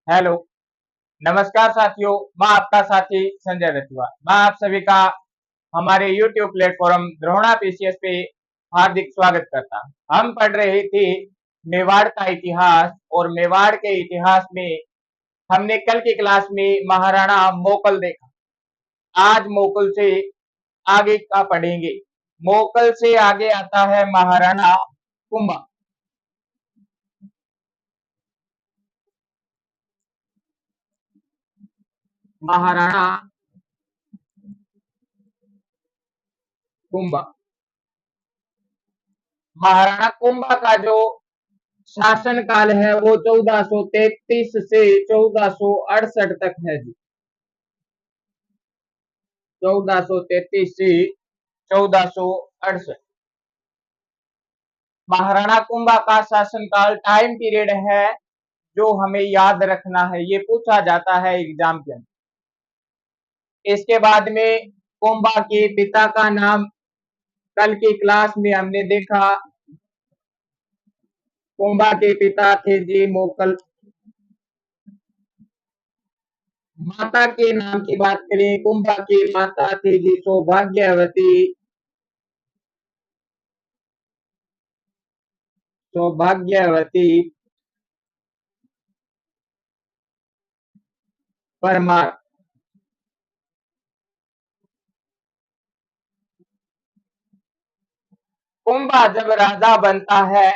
Hello. नमस्कार साथियों, मैं आपका साथी संजय रतुआ। मैं आप सभी का हमारे YouTube प्लेटफॉर्म द्रोणा पीसीएस पे हार्दिक स्वागत करता हूं। हम पढ़ रहे थे मेवाड़ का इतिहास, और मेवाड़ के इतिहास में हमने कल की क्लास में महाराणा मोकल देखा। आज मोकल से आगे का पढ़ेंगे। मोकल से आगे आता है महाराणा कुंभा। महाराणा कुंभा। महाराणा कुंभा का जो शासन काल है वो 1433 से 1468 तक है जी। 1433 से 1468 महाराणा कुंभा का शासन काल टाइम पीरियड है जो हमें याद रखना है, ये पूछा जाता है एग्जाम के अंदर। इसके बाद में कुंभा के पिता का नाम कल की क्लास में हमने देखा। कुंभा के पिता थे जी मोकल। माता के नाम की बात करें, कुंभा की माता थी जी सौभाग्यवती। सौभाग्यवती परमार। कुंभा जब राजा बनता है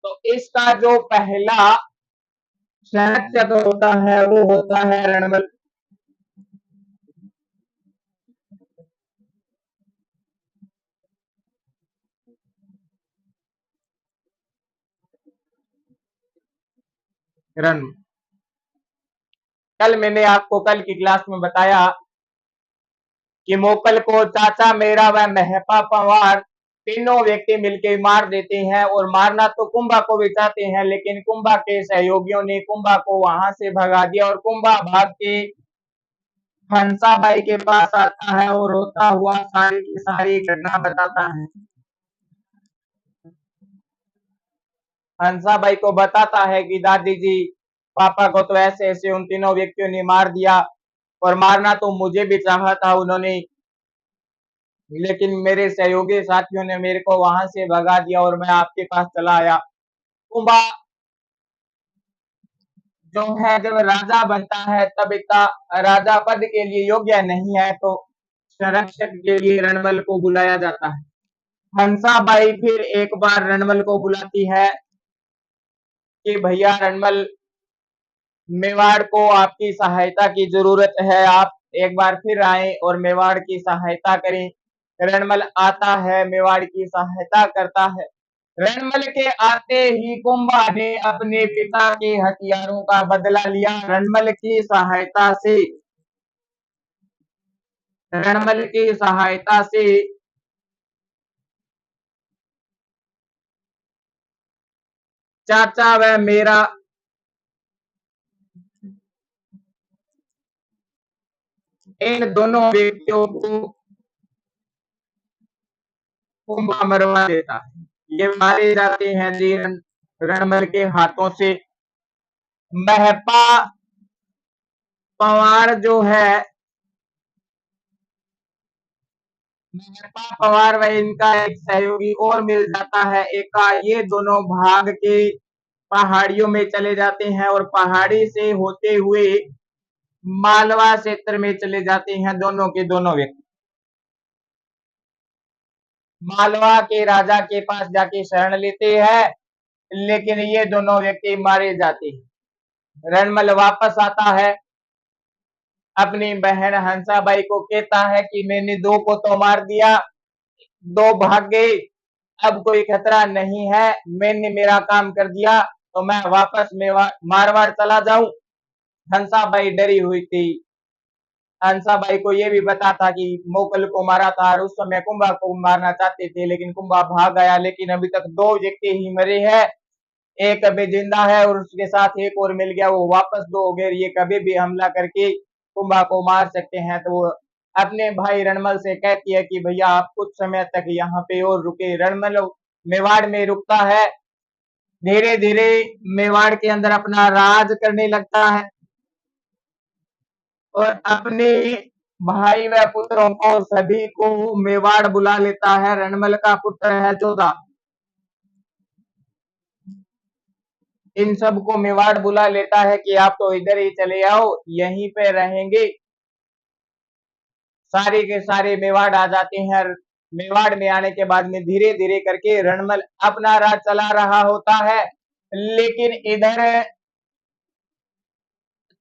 तो इसका जो पहला संरक्षक होता है वो होता है रणबल। रण कल मैंने आपको कल की क्लास में बताया कि मोकल को चाचा मेरा व महपा पंवार तीनों व्यक्ति मिलकर मार देते हैं, और मारना तो कुंभा को भी चाहते हैं, लेकिन कुंभा के सहयोगियों ने कुंभा को वहां से भगा दिया, और कुंभा भाग के हंसाबाई के पास आता है और रोता हुआ सारी की सारी घटना बताता है। हंसाबाई को बताता है कि दादी जी, पापा को तो ऐसे ऐसे उन तीनों व्यक्तियों ने मार दिया, और मारना तो मुझे भी चाहा था उन्होंने, लेकिन मेरे सहयोगी साथियों ने मेरे को वहां से भगा दिया और मैं आपके पास चला आया। कुंभा जो है जब राजा बनता है तब इतना राजा पद के लिए योग्य नहीं है, तो संरक्षक के लिए रणबल को बुलाया जाता है। हंसाबाई फिर एक बार रणबल को बुलाती है कि भैया रणबल, मेवाड़ को आपकी सहायता की जरूरत है, आप एक बार फिर आए और मेवाड़ की सहायता करें। रणमल आता है, मेवाड़ की सहायता करता है। रणमल के आते ही कुंभा ने अपने पिता के हथियारों का बदला लिया। रणमल की सहायता से चाचा व मेरा इन दोनों व्यक्तियों को कुंभा मरवा देता है। ये मारे जाते हैं जी रणमल के हाथों से। महपा पंवार जो है, महपा पंवार व इनका एक सहयोगी और मिल जाता है एक। ये दोनों भाग के पहाड़ियों में चले जाते हैं और पहाड़ी से होते हुए मालवा क्षेत्र में चले जाते हैं, दोनों के दोनों व्यक्ति। मालवा के राजा के पास जाके शरण लेते हैं, लेकिन ये दोनों व्यक्ति मारे जाते हैं। रणमल वापस आता है, अपनी बहन हंसाबाई को कहता है कि मैंने दो को तो मार दिया, दो भाग गए, अब कोई खतरा नहीं है, मैंने मेरा काम कर दिया, तो मैं वापस मारवाड़ चला जाऊं। हंसाबाई डरी हुई थी। हंसाबाई को यह भी पता था कि मोकल को मारा था और उस समय कुंभा को मारना चाहते थे, लेकिन कुंभा भाग गया। लेकिन अभी तक दो व्यक्ति ही मरे हैं, एक अभी जिंदा है और उसके साथ एक और मिल गया, वो वापस दो हो गए। ये कभी भी हमला करके कुंभा को मार सकते हैं। तो वो अपने भाई रणमल से कहती है कि भैया आप कुछ समय तक यहाँ पे और रुके। रणमल मेवाड़ में रुकता है, धीरे धीरे मेवाड़ के अंदर अपना राज करने लगता है और अपने भाई व पुत्रों को सभी को मेवाड़ बुला लेता है। रणमल का पुत्र है जोधा, इन सबको मेवाड़ बुला लेता है कि आप तो इधर ही चले आओ, यहीं पे रहेंगे। सारे के सारे मेवाड़ आ जाते हैं। मेवाड़ में आने के बाद में धीरे धीरे करके रणमल अपना राज चला रहा होता है, लेकिन इधर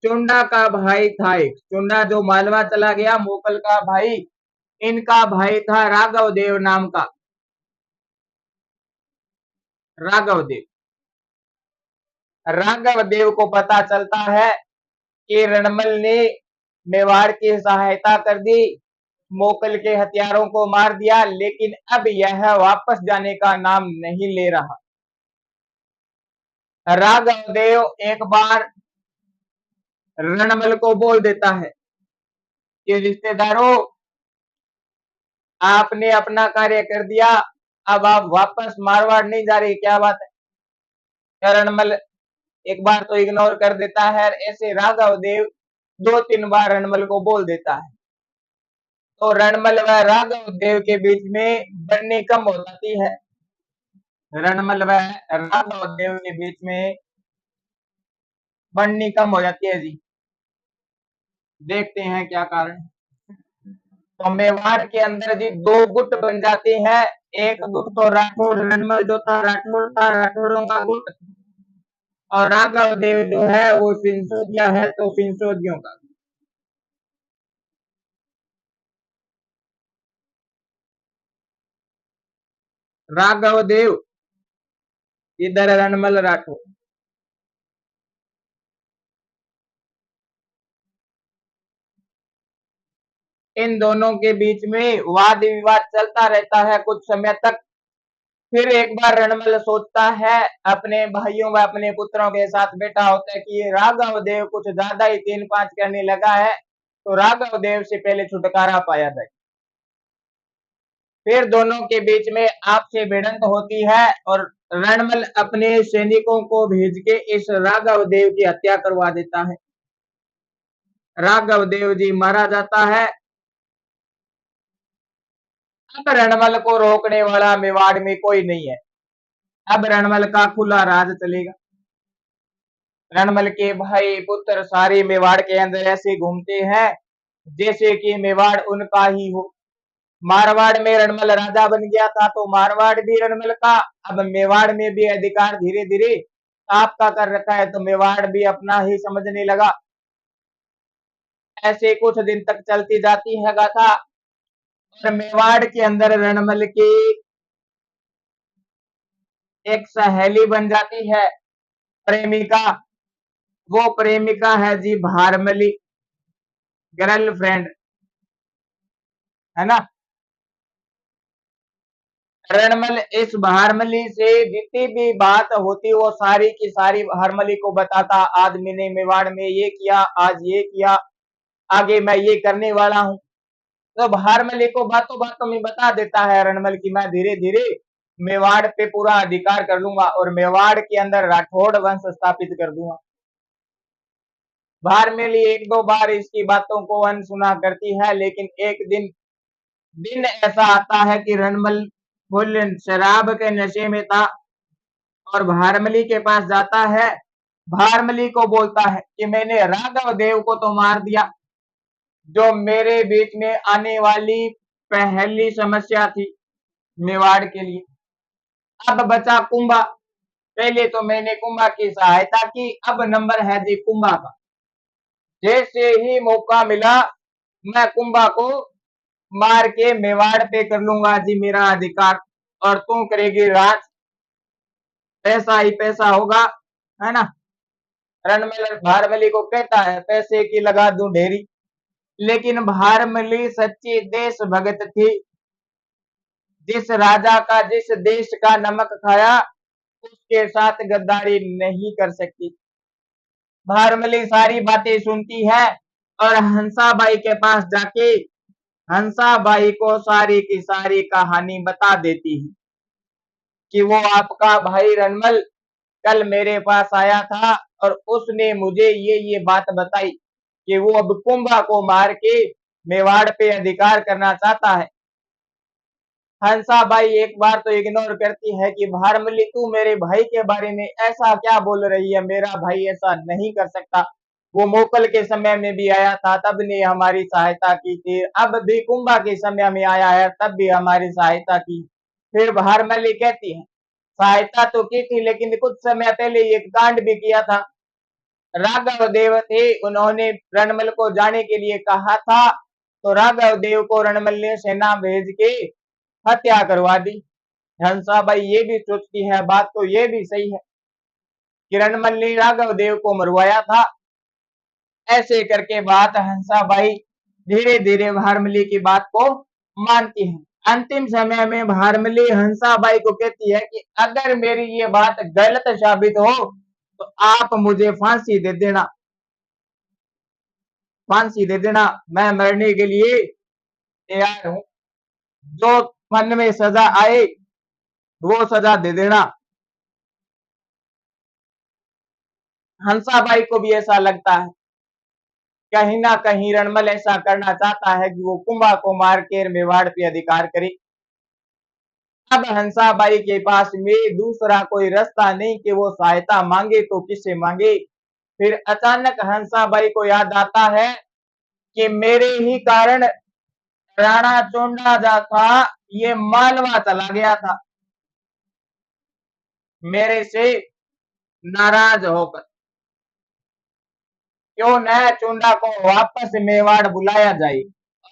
चुंडा का भाई था, एक चुंडा जो मालवा चला गया, मोकल का भाई, इनका भाई था राघव देव नाम का। राघव देव को पता चलता है कि रणमल ने मेवाड़ की सहायता कर दी, मोकल के हथियारों को मार दिया, लेकिन अब यह वापस जाने का नाम नहीं ले रहा। राघव देव एक बार रणमल को बोल देता है कि रिश्तेदारों, आपने अपना कार्य कर दिया, अब आप वापस मारवाड़ नहीं जा रहे, क्या बात है। रणमल एक बार तो इग्नोर कर देता है। ऐसे राघव देव 2-3 बार रणमल को बोल देता है, तो रणमल व राघव देव के बीच में बननी कम हो जाती है। रणमल व राघव देव के बीच में बननी कम हो जाती है जी। देखते हैं क्या कारण। तो मेवाड़ के अंदर जी 2 गुट बन जाते हैं। एक गुट तो राठौड़, रणमल जो था राठौड़ था, राठौड़ों का गुट, और राघव देव जो है वो सिंसोदिया है, तो सिंसोदियों का। राघव देव इधर रणमल राठौड़। इन दोनों के बीच में वाद विवाद चलता रहता है कुछ समय तक। फिर एक बार रणमल सोचता है, अपने भाइयों व अपने पुत्रों के साथ बैठा होता है कि राघव देव कुछ ज्यादा ही 3-5 करने लगा है, तो राघव देव से पहले छुटकारा पाया जाए। फिर दोनों के बीच में आपसे भिड़ंत होती है और रणमल अपने सैनिकों को भेज के इस राघव देव की हत्या करवा देता है। राघव देव जी मारा जाता है। अब रणमल को रोकने वाला मेवाड़ में कोई नहीं है। अब रणमल का खुला राज चलेगा। रणमल के भाई पुत्र सारे मेवाड़ के अंदर ऐसे घूमते हैं जैसे कि मेवाड़ उनका ही हो। मारवाड़ में रणमल राजा बन गया था, तो मारवाड़ भी रणमल का। अब मेवाड़ में भी अधिकार धीरे धीरे आपका कर रखा है, तो मेवाड़ भी अपना ही समझने लगा। ऐसे कुछ दिन तक चलती जाती है गाथा, और मेवाड़ के अंदर रणमल की एक सहेली बन जाती है, प्रेमिका। वो प्रेमिका है जी भारमली, गर्लफ्रेंड, है ना। रणमल इस भारमली से जितनी भी बात होती वो सारी की सारी भारमली को बताता। आज मैंने मेवाड़ में ये किया, आज ये किया, आगे मैं ये करने वाला हूँ। तो भारमली को बातों बातों में बता देता है रणमल की मैं धीरे धीरे मेवाड़ पे पूरा अधिकार कर लूंगा और मेवाड़ के अंदर राठौड़ वंश स्थापित कर दूंगा। भारमली 1-2 बार इसकी बातों को अनसुना करती है, लेकिन एक दिन ऐसा आता है कि रणमल फुल शराब के नशे में था और भारमली के पास जाता है। भारमली को बोलता है कि मैंने राघव देव को तो मार दिया, जो मेरे बीच में आने वाली पहली समस्या थी मेवाड़ के लिए। अब बचा कुंभा। पहले तो मैंने कुंभा की सहायता की, अब नंबर है जी कुंभा का। जैसे ही मौका मिला मैं कुंभा को मार के मेवाड़ पे कर लूंगा जी मेरा अधिकार, और तू करेगी राज, पैसा ही पैसा होगा, है ना। रणमल भारमली को कहता है पैसे की लगा दूं ढेरी, लेकिन भारमली सच्ची देश भगत थी। जिस राजा का, जिस देश का नमक खाया, उसके साथ गद्दारी नहीं कर सकती। भारमली सारी बातें सुनती है और हंसाबाई के पास जाके हंसाबाई को सारी की सारी कहानी बता देती है कि वो आपका भाई रणमल कल मेरे पास आया था और उसने मुझे ये बात बताई कि वो अब कुंभा को मार के मेवाड़ पे अधिकार करना चाहता है। हंसाबाई एक बार तो इग्नोर करती है कि भारमली तू मेरे भाई के बारे में ऐसा क्या बोल रही है, मेरा भाई ऐसा नहीं कर सकता। वो मोकल के समय में भी आया था तब ने हमारी सहायता की थी, अब भी कुंभा के समय में आया है तब भी हमारी सहायता की। फिर भारमली कहती है सहायता तो की थी लेकिन कुछ समय पहले एक कांड भी किया था। राघव देव थे, उन्होंने रणमल को जाने के लिए कहा था तो राघव देव को रणमल ने सेना भेज के हत्या करवा दी। हंसाबाई ये भी सोचती है बात तो ये भी सही है, रणमल ने राघव देव को मरवाया था। ऐसे करके बात हंसाबाई धीरे धीरे भारमली की बात को मानती है। अंतिम समय में भारमली हंसाबाई को कहती है कि अगर मेरी ये बात गलत साबित हो तो आप मुझे फांसी दे देना, फांसी दे देना, मैं मरने के लिए तैयार हूं, जो मन में सजा आए वो सजा दे देना। हंसाबाई को भी ऐसा लगता है कहीं ना कहीं रणमल ऐसा करना चाहता है कि वो कुंभा को मार के मेवाड़ पे अधिकार करे। अब हंसाबाई के पास में दूसरा कोई रास्ता नहीं कि वो सहायता मांगे तो किससे मांगे। फिर अचानक हंसाबाई को याद आता है कि मेरे ही कारण राणा चोंडा जा था ये मालवा चला गया था मेरे से नाराज होकर, क्यों न चुंडा को वापस मेवाड़ बुलाया जाए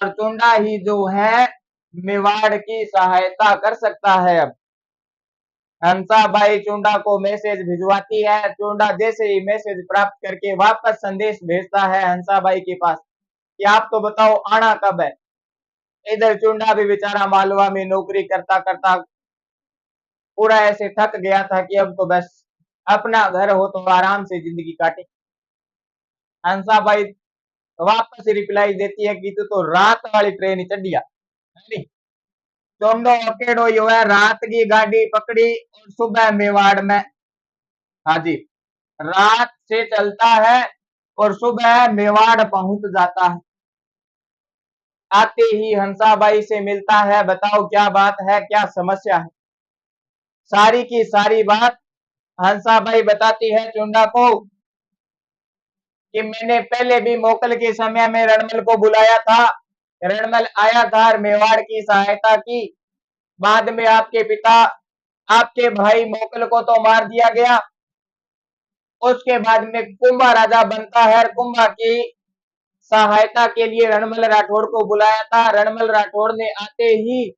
और चुंडा ही जो है मेवाड़ की सहायता कर सकता है। अब हंसाबाई चुंडा को मैसेज भिजवाती है, चुंडा जैसे ही मैसेज प्राप्त करके वापस संदेश भेजता है हंसाबाई के पास कि आप तो बताओ आना कब है। इधर चुंडा भी बेचारा मालवा में नौकरी करता करता पूरा ऐसे थक गया था कि अब तो बस अपना घर हो तो आराम से जिंदगी काटे। हंसाबाई वापस रिप्लाई देती है कि तू तो रात वाली ट्रेन ही चढ़िया है। चोंडो अकेडो यो है रात की गाड़ी पकड़ी और सुबह मेवाड़ में, हाँ जी, रात से चलता है और सुबह मेवाड़ पहुंच जाता है। आते ही हंसाबाई से मिलता है, बताओ क्या बात है, क्या समस्या है। सारी की सारी बात हंसाबाई बताती है चुंडा को कि मैंने पहले भी मोकल के समय में रणमल को बुलाया था, रणमल आया था और मेवाड़ की सहायता की। बाद में आपके पिता आपके भाई मोकल को तो मार दिया गया, उसके बाद में कुंभा राजा बनता है और कुंभा की सहायता के लिए रणमल राठौड़ को बुलाया था। रणमल राठौड़ ने आते ही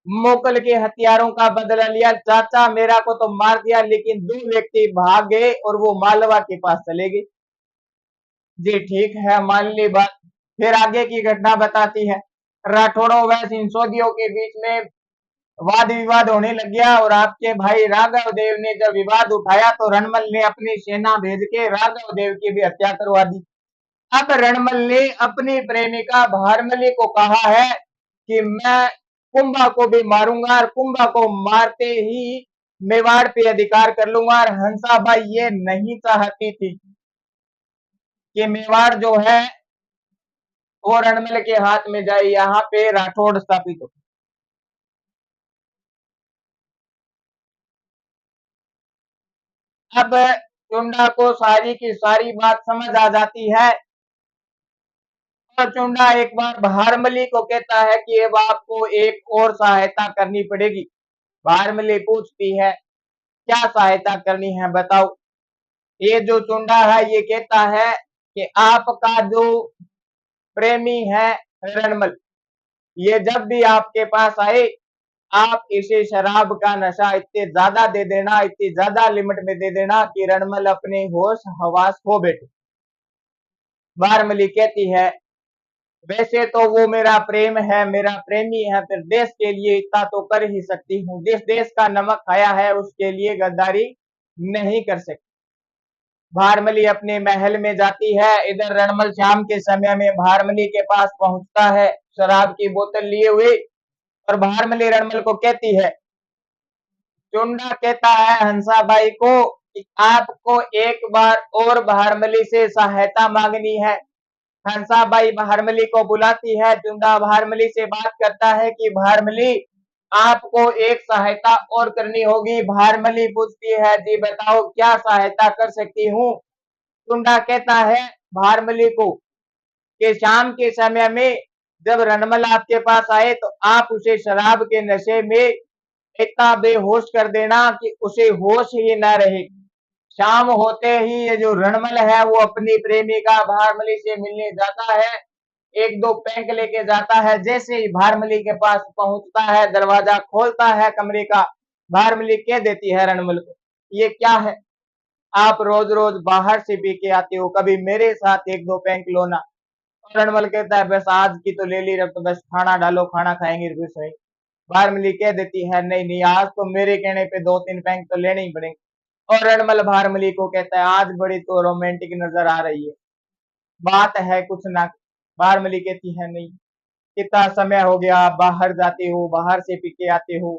मोकल के हथियारों का बदला लिया, चाचा मेरा को तो मार दिया लेकिन दो व्यक्ति भाग गए और वो मालवा के पास चले गए। जी ठीक है, मान ली बात। फिर आगे की घटना बताती है, राठौड़ों व सिंसोदियों के बीच में वाद विवाद होने लग गया और आपके भाई राघव देव ने जब विवाद उठाया तो रणमल ने अपनी सेना भेज के राघव देव की भी हत्या करवा दी। अब रणमल ने अपनी प्रेमिका भारमली को कहा है कि मैं कुंभा को भी मारूंगा और कुंभा को मारते ही मेवाड़ पे अधिकार कर लूंगा। और हंसाबाई ये नहीं चाहती थी कि मेवाड़ जो है वो रणमल के हाथ में जाए, यहाँ पे राठौड़ स्थापित हो। अब चुंडा को सारी की सारी बात समझ आ जाती है और चुंडा एक बार भारमली को कहता है कि अब आपको एक और सहायता करनी पड़ेगी। भारमली पूछती है क्या सहायता करनी है बताओ। ये जो चुंडा है ये कहता है कि आपका जो प्रेमी है रणमल, ये जब भी आपके पास आए आप इसे शराब का नशा इतने ज्यादा दे देना, इतनी ज्यादा लिमिट में दे देना कि रणमल अपने होश हवास खो बैठे। भारमली कहती है वैसे तो वो मेरा प्रेम है, मेरा प्रेमी है, फिर देश के लिए इतना तो कर ही सकती हूँ, जिस देश का नमक खाया है उसके लिए गद्दारी नहीं कर सकती। भारमली अपने महल में जाती है। इधर रणमल शाम के समय में भारमली के पास पहुंचता है शराब की बोतल लिए हुए और भारमली रणमल को कहती है चुंडा कहता है हंसाबाई को कि आपको एक बार और भारमली से सहायता मांगनी है। हंसाबाई भारमली को बुलाती है। चुंडा भारमली से बात करता है कि भारमली आपको एक सहायता और करनी होगी। भारमली पूछती है जी बताओ क्या सहायता कर सकती हूँ। चुंडा कहता है भारमली को कि शाम के समय में जब रणमल आपके पास आए तो आप उसे शराब के नशे में इतना बेहोश कर देना कि उसे होश ही न रहे। शाम होते ही ये जो रणमल है वो अपनी प्रेमिका भारमली से मिलने जाता है। एक दो पैंक लेके जाता है। जैसे ही भारमली के पास पहुंचता है, दरवाजा खोलता है कमरे का, भारमली कह देती है रणमल को ये क्या है, आप रोज रोज बाहर से पी के आते हो, कभी मेरे साथ एक दो पैंक लो ना। रणमल कहता है बस आज की तो ले ली, रब तो बस खाना डालो, खाना खाएंगे फिर सही। भारमली कह देती है नहीं नहीं आज तो मेरे कहने पे दो तीन पैंक तो लेने ही पड़ेंगे। और रणमल भारमली को कहता है आज बड़ी तो रोमांटिक नजर आ रही है, बात है कुछ ना। भारमली कहती है नहीं, कितना समय हो गया आप बाहर जाते हो, बाहर से पी के आते हो,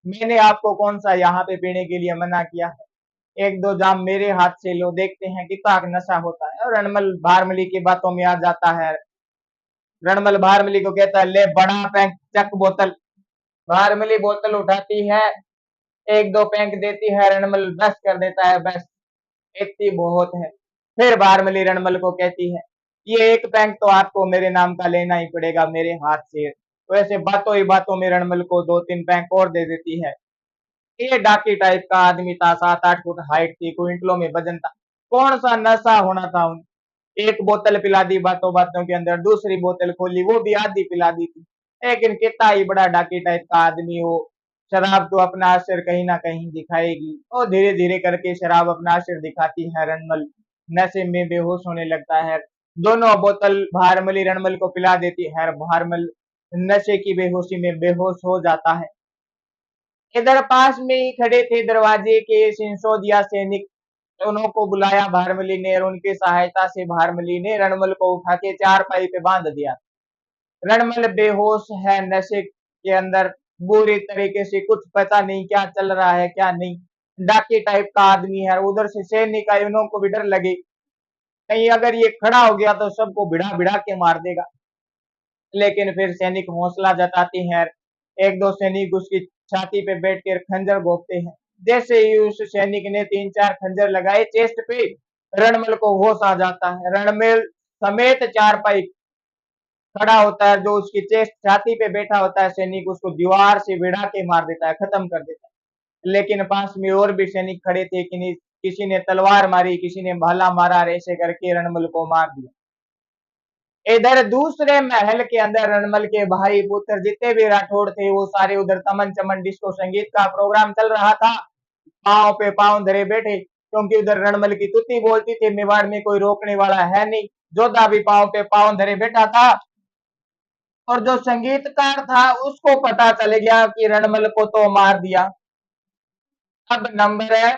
मैंने आपको कौन सा यहाँ पे पीने के लिए मना किया है, एक दो जाम मेरे हाथ से लो, देखते हैं कितना नशा होता है। और रणमल भारमली की बातों में आ जाता है। रणमल भारमली को कहता है ले बड़ा पैंक चक बोतल। भारमली बोतल उठाती है, एक दो पैंक देती है, रणमल बस कर देता है, बस इतनी बहुत है। फिर भारमली रणमल को कहती है ये एक पैंक तो आपको मेरे नाम का लेना ही पड़ेगा मेरे हाथ से। तो ऐसे बातों ही बातों में रणमल को दो तीन पैंक और दे देती है। ये डाकी टाइप का आदमी था, 7-8 फुट हाइट थी, क्विंटलों में वजन था, कौन सा नशा होना था उन। एक बोतल पिला दी बातों बातों के अंदर, दूसरी बोतल खोली वो भी आधी पिला दी थी। लेकिन कितना ही बड़ा डाकी टाइप का आदमी हो, शराब तो अपना असर कहीं ना कहीं दिखाएगी। और धीरे धीरे करके शराब अपना असर दिखाती है। रणमल नशे में बेहोश होने लगता है। दोनों बोतल भारमली रणमल को पिला देती है। भारमल नशे की बेहोशी में बेहोश हो जाता है। इधर पास में ही खड़े थे दरवाजे के सिंसोदिया सैनिक, उन्हों को बुलाया भारमली ने और उनकी सहायता से भारमली ने रणमल को उठा के चारपाई पे बांध दिया। रणमल बेहोश है नशे के अंदर, बुरी तरीके से, कुछ पता नहीं क्या चल रहा है क्या नहीं। डाकी टाइप का आदमी है। उधर से सैनिक आए, उन्हों को भी डर लगे कहीं अगर ये खड़ा हो गया तो सबको भिड़ा भिड़ा के मार देगा। लेकिन फिर सैनिक हौसला जताते हैं। एक दो सैनिक उसकी छाती पे बैठ कर खंजर घोंपते हैं। जैसे ही उस सैनिक ने 3-4 खंजर लगाए चेस्ट पे, रणमल को होश आ जाता है। रणमल समेत चारपाई खड़ा होता है। जो उसकी चेस्ट छाती पे बैठा होता है सैनिक, उसको दीवार से भिड़ा के मार देता है, खत्म कर देता है। लेकिन पास में और भी सैनिक खड़े थे, किसी ने तलवार मारी, किसी ने भाला मारा, ऐसे करके रणमल को मार दिया। इधर दूसरे महल के अंदर रणमल के भाई पुत्र जितने भी राठौड़ थे वो सारे उधर तमन चमन डिस्को संगीत का प्रोग्राम चल रहा था, पांव पे पांव धरे बैठे, क्योंकि उधर रणमल की तुति बोलती थी, मेवाड़ में कोई रोकने वाला है नहीं। जोधा भी पांव पे पांव धरे बैठा था। और जो संगीतकार था उसको पता चल गया कि रणमल को तो मार दिया। अब नंबर है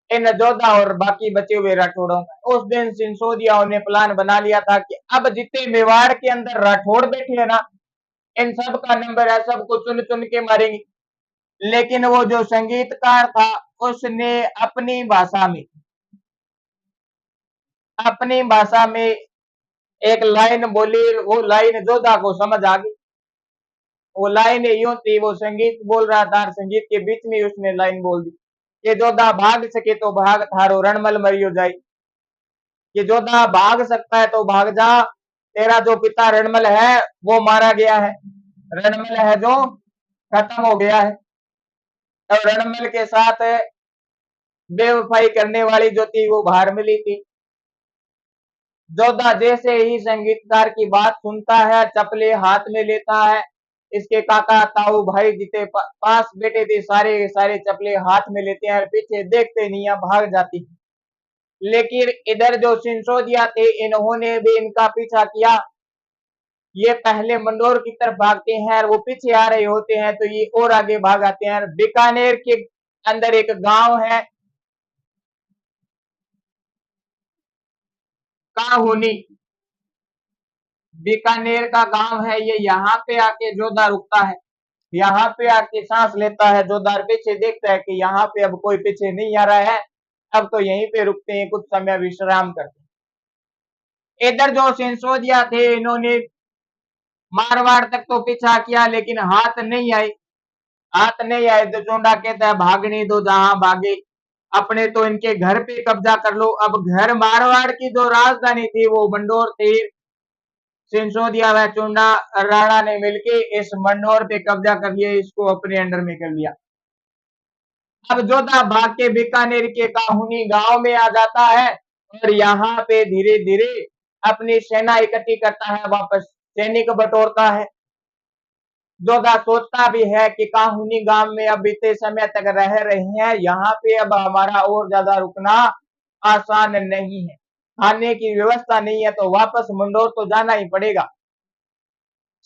इन जोधा और बाकी बचे हुए राठौड़ों का। उस दिन सिंसोदिया ने प्लान बना लिया था कि अब जितने मेवाड़ के अंदर राठौड़ बैठे हैं ना, इन सब का नंबर है, सबको चुन चुन के मारेंगे। लेकिन वो जो संगीतकार था उसने अपनी भाषा में एक लाइन बोली। वो लाइन जोधा को समझ आ गई। वो लाइन यूं थी, वो संगीत बोल रहा था, संगीत के बीच में उसने लाइन बोल दी कि जोधा भाग सके तो भाग, थारो रणमल मरियो जाए। कि जोधा भाग सकता है तो भाग जा, तेरा जो पिता रणमल है वो मारा गया है, रणमल है जो खत्म हो गया है। और रणमल के साथ बेवफाई करने वाली जो थी वो भारमली थी। जोधा जैसे ही संगीतकार की बात सुनता है चपले हाथ में लेता है। इसके काका ताऊ भाई जितने पास बैठे थे सारे सारे चपले हाथ में लेते हैं, पीछे देखते नहीं है, भाग जाती। लेकिन इधर जो सिंसोदिया थे इन्होंने भी इनका पीछा किया। ये पहले मंडोर की तरफ भागते हैं और वो पीछे आ रहे होते हैं तो ये और आगे भाग आते हैं। बीकानेर के अंदर एक गांव है काहुनी, बीकानेर का गांव है ये, यहाँ पे आके जोधा रुकता है। यहाँ पे आके सांस लेता है, जोधार पीछे देखता है कि यहाँ पे अब कोई पीछे नहीं आ रहा है, अब तो यहीं पे रुकते हैं, कुछ समय विश्राम करते हैं। इधर जो सिंसोदिया थे, इन्होंने मारवाड़ तक तो पीछा किया लेकिन हाथ नहीं आई। हाथ नहीं आए तो चोंडा कहता है भागने दो जहां भागे, अपने तो इनके घर पे कब्जा कर लो। अब घर मारवाड़ की जो राजधानी थी वो मंडोर थी। सिंसोदिया व चुंडा राणा ने मिलके इस मंडोर पे कब्जा कर लिया, इसको अपने अंडर में कर लिया। अब जोधा भाग के बीकानेर के काहुनी गांव में आ जाता है और यहाँ पे धीरे धीरे अपनी सेना इकट्ठी करता है, वापस सैनिक बटोरता है। जोधा सोचता भी है कि काहुनी गांव में अब इतने समय तक रह रहे हैं, यहाँ पे अब हमारा और ज्यादा रुकना आसान नहीं है, खाने की व्यवस्था नहीं है, तो वापस मंडोर तो जाना ही पड़ेगा।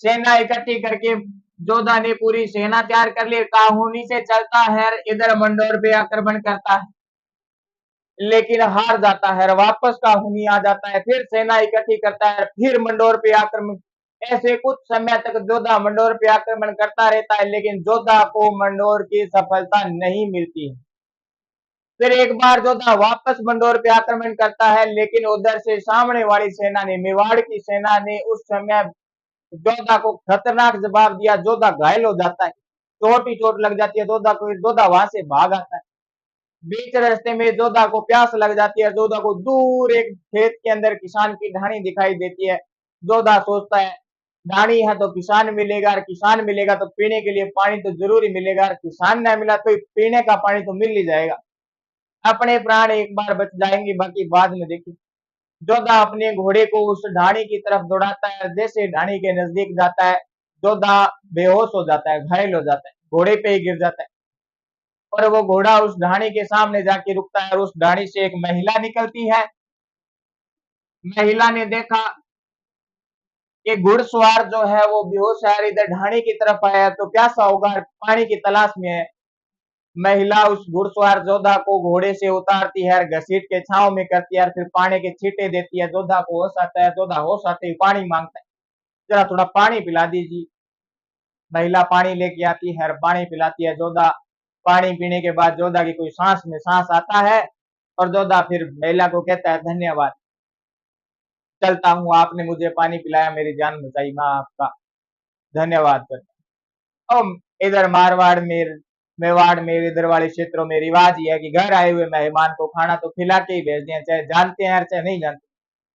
सेना इकट्ठी करके जोधा ने पूरी सेना तैयार कर ली, काहुनी से चलता है, इधर मंडोर पे आक्रमण करता है लेकिन हार जाता है, वापस काहुनी आ जाता है, फिर सेना इकट्ठी करता है, फिर मंडोर पे आक्रमण। ऐसे कुछ समय तक जोधा मंडोर पे आक्रमण करता रहता है लेकिन जोधा को मंडोर की सफलता नहीं मिलती है। फिर एक बार जोधा वापस मंडोर पे आक्रमण करता है लेकिन उधर से सामने वाली सेना ने, मेवाड़ की सेना ने उस समय जोधा को खतरनाक जवाब दिया। जोधा घायल हो जाता है, चोट ही चोट लग जाती है जोधा को, जोधा वहां से भाग आता है। बीच रास्ते में जोधा को प्यास लग जाती है, जोधा को दूर एक खेत के अंदर किसान की ढाणी दिखाई देती है। जोधा सोचता है ढाणी है तो किसान मिलेगा, और किसान मिलेगा तो पीने के लिए पानी तो जरूरी मिलेगा, और किसान न मिला तो पीने का पानी तो मिल ही जाएगा, अपने प्राण एक बार बच जाएंगे, बाकी बाद में देखिए। जोधा अपने घोड़े को उस ढाणी की तरफ दौड़ाता है, जैसे ढाणी के नजदीक जाता है जोधा बेहोश हो जाता है, घायल हो जाता है, घोड़े पे ही गिर जाता है। और वो घोड़ा उस ढाणी के सामने जाके रुकता है और उस ढाणी से एक महिला निकलती है। महिला ने देखा कि घुड़सवार जो है वो बेहोश है, इधर ढाणी की तरफ आया तो प्यासा होगा, पानी की तलाश में है। महिला उस घुड़सवार जोधा को घोड़े से उतारती है, घसीट के छांव में करती है, फिर पानी के छींटे देती है। जोधा को होश आता है, जोधा होश आते ही पानी मांगता है, जरा थोड़ा पानी पिला दीजिए। महिला पानी लेके आती है, पानी पिलाती है। जोधा पानी पीने के बाद जोधा की कोई सांस में सांस आता है और जोधा फिर महिला को कहता है धन्यवाद, चलता हूँ, आपने मुझे पानी पिलाया, मेरी जान बचाई, मैं आपका धन्यवाद करता हूँ। इधर मारवाड़ में, मेवाड़ में, इधर वाले क्षेत्रों में रिवाज ये है कि घर आए हुए मेहमान को खाना तो खिला के ही भेजते हैं, चाहे जानते हैं चाहे नहीं जानते।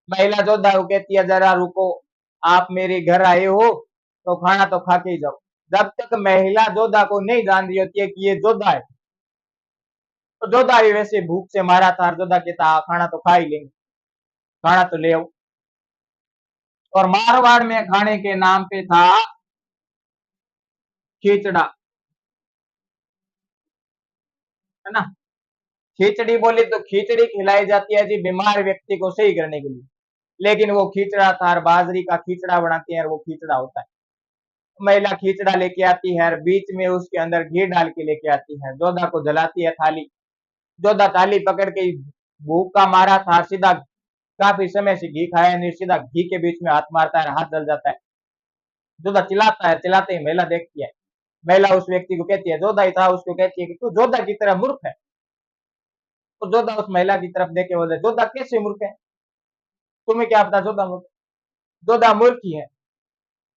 महिला जोधा को कहती है जरा रुको, आप मेरे घर आए हो तो खाना तो खा के ही जाओ। जब तक महिला जोधा को नहीं जान रही होती है कि ये जोधा है, तो जोधा भी वैसे भूख से मारा था, जोधा कहता खाना तो खा ही लेंगे, खाना तो ले आओ। और मारवाड़ में खाने के नाम पे था खिचड़ा, है ना। खिचड़ी बोली तो खिचड़ी खिलाई जाती है जी बीमार व्यक्ति को सही करने के लिए, लेकिन वो खिचड़ा था, बाजरी का खिचड़ा बनाती है और वो खिचड़ा होता है। महिला खिचड़ा लेके आती है और बीच में उसके अंदर घी डाल के लेके आती है, जोधा को जलाती है थाली। जोधा थाली पकड़ के भूख का मारा था, सीधा काफी समय से घी खाया नहीं, सीधा घी के बीच में हाथ मारता है, हाथ जल जाता है। जोधा चिल्लाता है, चिल्लाते ही महिला देखती है। महिला उस व्यक्ति को कहती है, जोधा ही था, उसको कहती है कि तू जोधा की तरह मूर्ख है। तो जोधा उस महिला की तरफ देखे बोले जोधा कैसे मूर्ख है, तुम्हें क्या पता जोधा मूर्ख, जोधा मूर्ख ही है,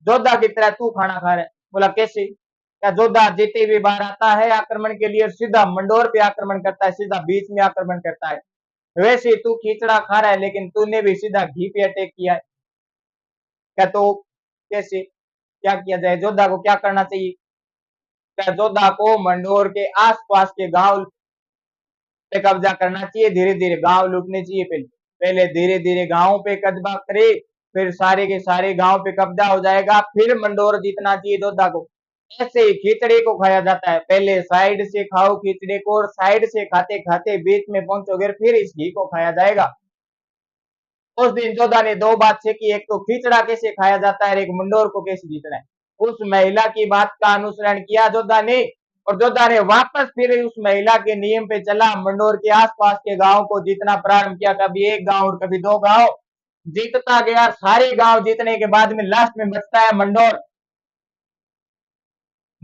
जोधा की तरह तू खाना खा रहा है। बोला कैसे, क्या जोधा जीते भी बाहर आता है आक्रमण के लिए, सीधा मंडोर पे आक्रमण करता है, सीधा बीच में आक्रमण करता है। वैसे तू खिचड़ा खा रहा है लेकिन तूने भी सीधा घी पे अटैक किया है। क्या तो कैसे, क्या किया जाए, जोधा को क्या करना चाहिए। क्या जोधा को मंडोर के आसपास के गांव पे कब्जा करना चाहिए, धीरे धीरे गांव लूटने चाहिए, पहले पहले धीरे धीरे गांव पे कब्जा करे, फिर सारे के सारे गांव पे कब्जा हो जाएगा, फिर मंडोर जीतना चाहिए जोधा को। ऐसे ही खिचड़े को खाया जाता है, पहले साइड से खाओ खिचड़े को, और साइड से खाते खाते बीच में पहुंचोगे फिर इस घी को खाया जाएगा। उस दिन जोधा ने दो बात सीखी, एक तो खिचड़ा कैसे खाया जाता है, एक मंडोर को कैसे जीतना है। उस महिला की बात का अनुसरण किया जोधा ने, और जोधा ने वापस फिर उस महिला के नियम पे चला, मंडोर के आसपास के गांव को जीतना प्रारंभ किया, कभी एक गांव और कभी दो गांव जीतता गया। सारे गांव जीतने के बाद में लास्ट में बचता है मंडोर।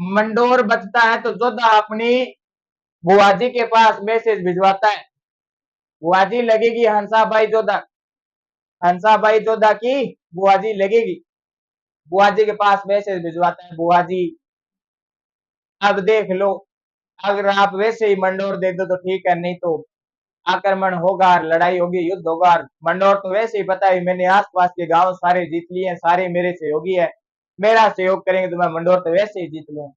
मंडोर बचता है तो जोधा अपनी बुआजी के पास मैसेज भिजवाता है। बुआजी लगेगी हंसाबाई जोधा, हंसाबाई जोधा की बुआजी लगेगी। बुआजी के पास मैसेज भिजवाता है, बुआजी अब देख लो, अगर आप वैसे ही मंडोर दे दो तो ठीक है, नहीं तो आक्रमण होगा, लड़ाई होगी, युद्ध होगा। मंडोर तो वैसे ही पता है, मैंने आसपास के गांव सारे जीत लिए हैं, सारे मेरे सहयोगी है, मेरा सहयोग करेंगे तो मैं मंडोर तो वैसे ही जीत लूं।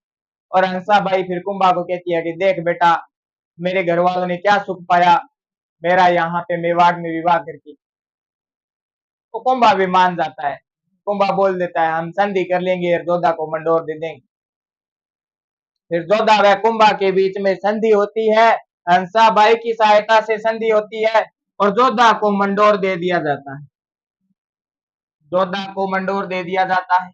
और हंसाबाई फिर कुंभा को कहती है कि देख बेटा, मेरे घर वालों ने क्या सुख पाया मेरा यहाँ पे मेवाड़ में विवाह करके। तो कुंभा भी मान जाता है, कुंभा बोल देता है हम संधि कर लेंगे और जोधा को मंडोर दे देंगे। फिर जोधा व कुंभा के बीच में संधि होती है, हंसाबाई की सहायता से संधि होती है और जोधा को मंडोर दे दिया जाता है। जोधा को मंडोर दे दिया जाता है।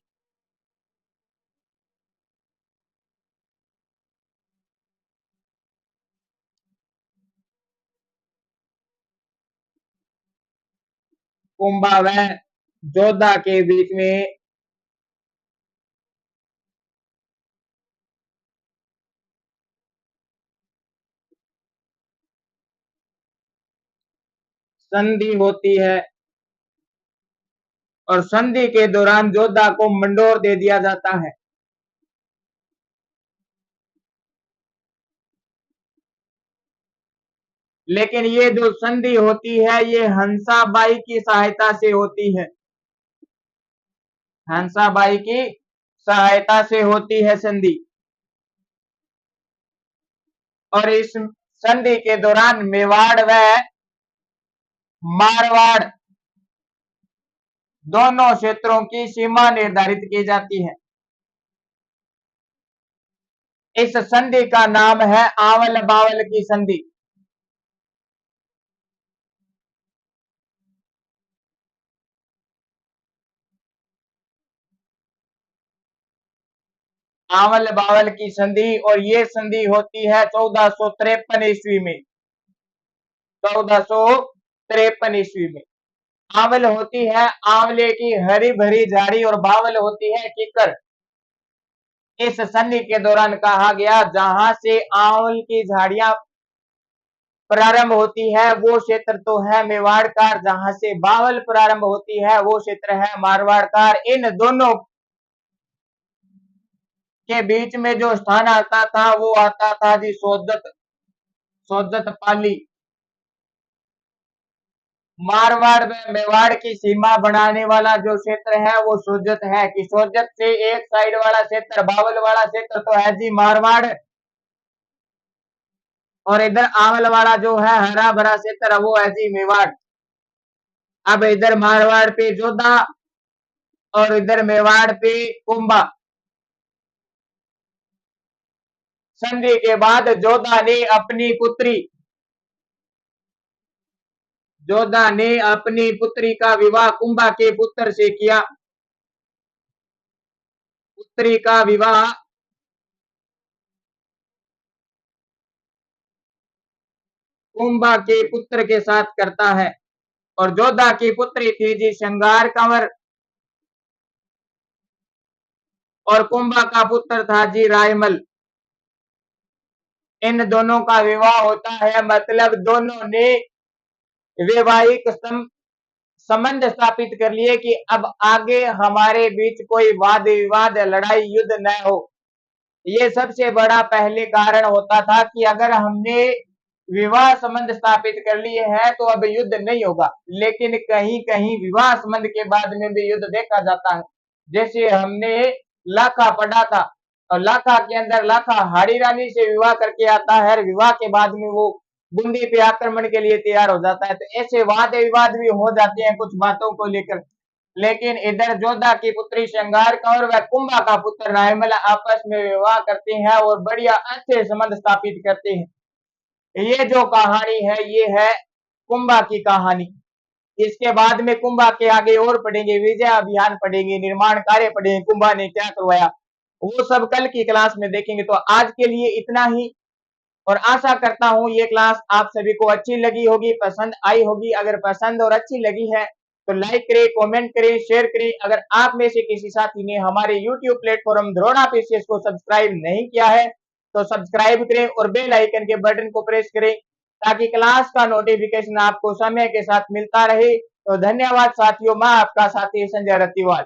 कुंभा व जोधा के बीच में संधि होती है और संधि के दौरान जोधा को मंडोर दे दिया जाता है। लेकिन ये जो संधि होती है ये हंसाबाई की सहायता से होती है, हंसाबाई की सहायता से होती है संधि। और इस संधि के दौरान मेवाड़ व मारवाड़ दोनों क्षेत्रों की सीमा निर्धारित की जाती है। इस संधि का नाम है आवल बावल की संधि। आवल बावल की संधि, और ये संधि होती है 1453 ईस्वी में, 1453 ईस्वी में। आवल होती है आंवले की हरी भरी झाड़ी और बावल होती है किकर। इस संधि के दौरान कहा गया जहां से आंवल की झाड़ियां प्रारंभ होती है वो क्षेत्र तो है मेवाड़ का, जहां से बावल प्रारंभ होती है वो क्षेत्र है मारवाड़ का। इन दोनों के बीच में जो स्थान आता था वो आता था जी सोजत, सोजत पाली। मारवाड़ में मेवाड़ की सीमा बनाने वाला जो क्षेत्र है वो सोजत है, कि सोजत से एक साइड वाला क्षेत्र बावल वाला क्षेत्र तो है जी मारवाड़, और इधर आवल वाला जो है हरा भरा क्षेत्र वो है जी मेवाड़। अब इधर मारवाड़ पे जोधा और इधर मेवाड़ पे कुंभा। संधि के बाद जोधा ने अपनी पुत्री, जोधा ने अपनी पुत्री का विवाह कुंभा के पुत्र से किया। पुत्री का विवाह कुंभा के पुत्र के साथ करता है, और जोधा की पुत्री थी जी श्रृंगार कंवर, और कुंभा का पुत्र था जी रायमल। इन दोनों का विवाह होता है, मतलब दोनों ने वैवाहिक संबंध स्थापित कर लिए कि अब आगे हमारे बीच कोई वाद विवाद लड़ाई युद्ध न हो। ये सबसे बड़ा पहले कारण होता था कि अगर हमने विवाह संबंध स्थापित कर लिए हैं तो अब युद्ध नहीं होगा। लेकिन कहीं कहीं विवाह संबंध के बाद में भी युद्ध देखा जाता है, जैसे हमने लाखा पढ़ा था, और लाखा के अंदर लाखा हाड़ी रानी से विवाह करके आता है, विवाह के बाद में वो बूंदी पे आक्रमण के लिए तैयार हो जाता है। तो ऐसे वाद विवाद भी हो जाते हैं कुछ बातों को लेकर। लेकिन इधर जोधा की पुत्री श्रृंगार कौर व कुंभा का पुत्र रायमल आपस में विवाह करते हैं और बढ़िया अच्छे संबंध स्थापित करते हैं। ये जो कहानी है ये है कुंभा की कहानी। इसके बाद में कुंभा के आगे और पढ़ेंगे, विजय अभियान पढ़ेंगे, निर्माण कार्य पढ़ेंगे, कुंभा ने क्या करवाया, वो सब कल की क्लास में देखेंगे। तो आज के लिए इतना ही, और आशा करता हूं ये क्लास आप सभी को अच्छी लगी होगी, पसंद आई होगी। अगर पसंद और अच्छी लगी है तो लाइक करें, कमेंट करें, शेयर करें। अगर आप में से किसी साथी ने हमारे यूट्यूब प्लेटफॉर्म द्रोणा पीसीएस को सब्सक्राइब नहीं किया है तो सब्सक्राइब करें और बेल आइकन के बटन को प्रेस करें ताकि क्लास का नोटिफिकेशन आपको समय के साथ मिलता रहे। तो धन्यवाद साथियों, मैं आपका साथी संजय रतिवाल।